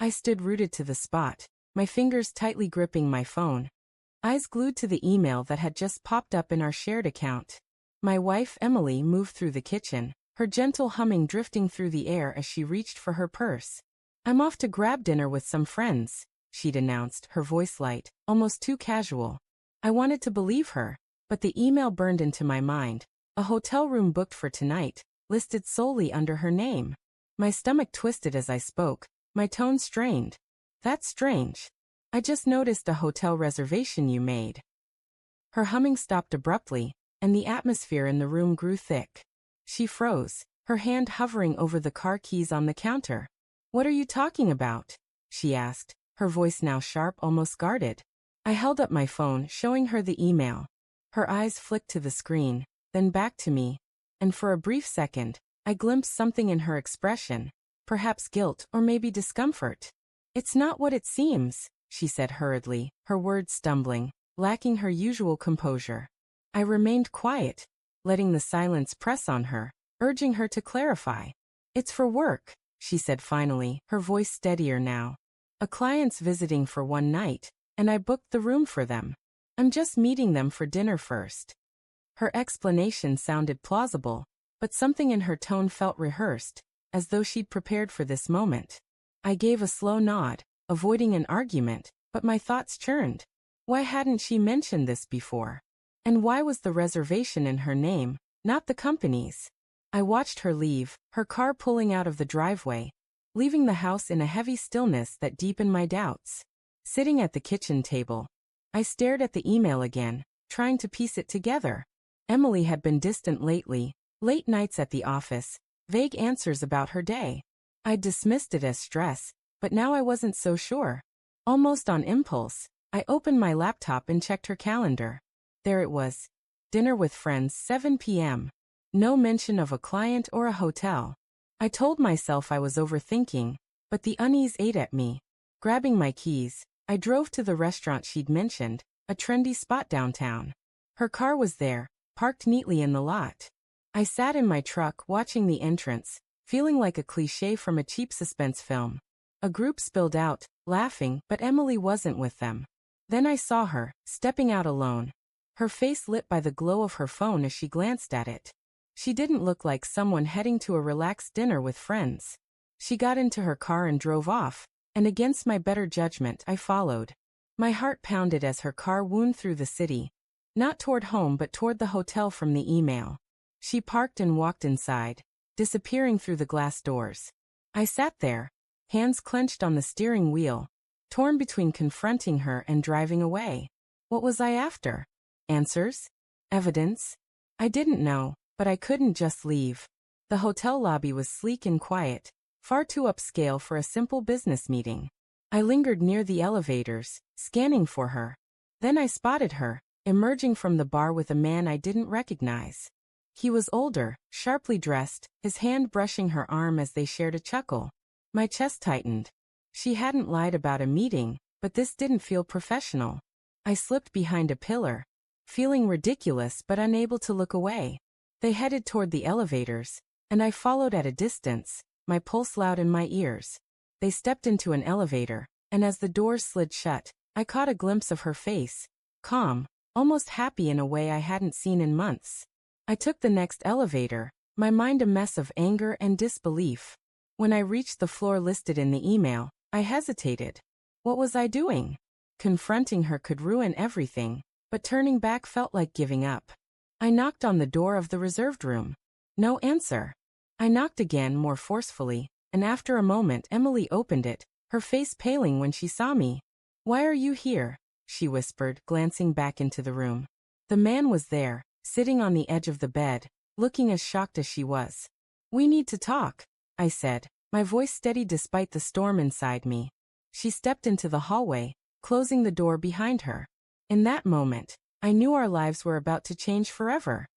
I stood rooted to the spot, my fingers tightly gripping my phone, eyes glued to the email that had just popped up in our shared account. My wife, Emily, moved through the kitchen, her gentle humming drifting through the air as she reached for her purse. "I'm off to grab dinner with some friends," she'd announced, her voice light, almost too casual. I wanted to believe her, but the email burned into my mind. A hotel room booked for tonight, listed solely under her name. My stomach twisted as I spoke, my tone strained. "That's strange. I just noticed a hotel reservation you made." Her humming stopped abruptly, and the atmosphere in the room grew thick. She froze, her hand hovering over the car keys on the counter. "What are you talking about?" she asked, her voice now sharp, almost guarded. I held up my phone, showing her the email. Her eyes flicked to the screen, then back to me, and for a brief second, I glimpsed something in her expression, perhaps guilt or maybe discomfort. "It's not what it seems," she said hurriedly, her words stumbling, lacking her usual composure. I remained quiet, letting the silence press on her, urging her to clarify. "It's for work," she said finally, her voice steadier now. "A client's visiting for one night, and I booked the room for them. I'm just meeting them for dinner first." Her explanation sounded plausible, but something in her tone felt rehearsed, as though she'd prepared for this moment. I gave a slow nod, avoiding an argument, but my thoughts churned. Why hadn't she mentioned this before? And why was the reservation in her name, not the company's? I watched her leave, her car pulling out of the driveway, leaving the house in a heavy stillness that deepened my doubts. Sitting at the kitchen table, I stared at the email again, trying to piece it together. Emily had been distant lately, late nights at the office, vague answers about her day. I'd dismissed it as stress, but now I wasn't so sure. Almost on impulse, I opened my laptop and checked her calendar. There it was. Dinner with friends, 7 p.m. No mention of a client or a hotel. I told myself I was overthinking, but the unease ate at me. Grabbing my keys, I drove to the restaurant she'd mentioned, a trendy spot downtown. Her car was there, parked neatly in the lot. I sat in my truck watching the entrance, feeling like a cliché from a cheap suspense film. A group spilled out, laughing, but Emily wasn't with them. Then I saw her, stepping out alone, her face lit by the glow of her phone as she glanced at it. She didn't look like someone heading to a relaxed dinner with friends. She got into her car and drove off, and against my better judgment, I followed. My heart pounded as her car wound through the city, not toward home but toward the hotel from the email. She parked and walked inside, disappearing through the glass doors. I sat there, hands clenched on the steering wheel, torn between confronting her and driving away. What was I after? Answers? Evidence? I didn't know, but I couldn't just leave. The hotel lobby was sleek and quiet, far too upscale for a simple business meeting. I lingered near the elevators, scanning for her. Then I spotted her, emerging from the bar with a man I didn't recognize. He was older, sharply dressed, his hand brushing her arm as they shared a chuckle. My chest tightened. She hadn't lied about a meeting, but this didn't feel professional. I slipped behind a pillar, feeling ridiculous but unable to look away. They headed toward the elevators, and I followed at a distance, my pulse loud in my ears. They stepped into an elevator, and as the doors slid shut, I caught a glimpse of her face, calm, almost happy in a way I hadn't seen in months. I took the next elevator, my mind a mess of anger and disbelief. When I reached the floor listed in the email, I hesitated. What was I doing? Confronting her could ruin everything, but turning back felt like giving up. I knocked on the door of the reserved room. No answer. I knocked again more forcefully, and after a moment Emily opened it, her face paling when she saw me. "Why are you here?" she whispered, glancing back into the room. The man was there, sitting on the edge of the bed, looking as shocked as she was. "We need to talk," I said, my voice steady despite the storm inside me. She stepped into the hallway, closing the door behind her. In that moment, I knew our lives were about to change forever.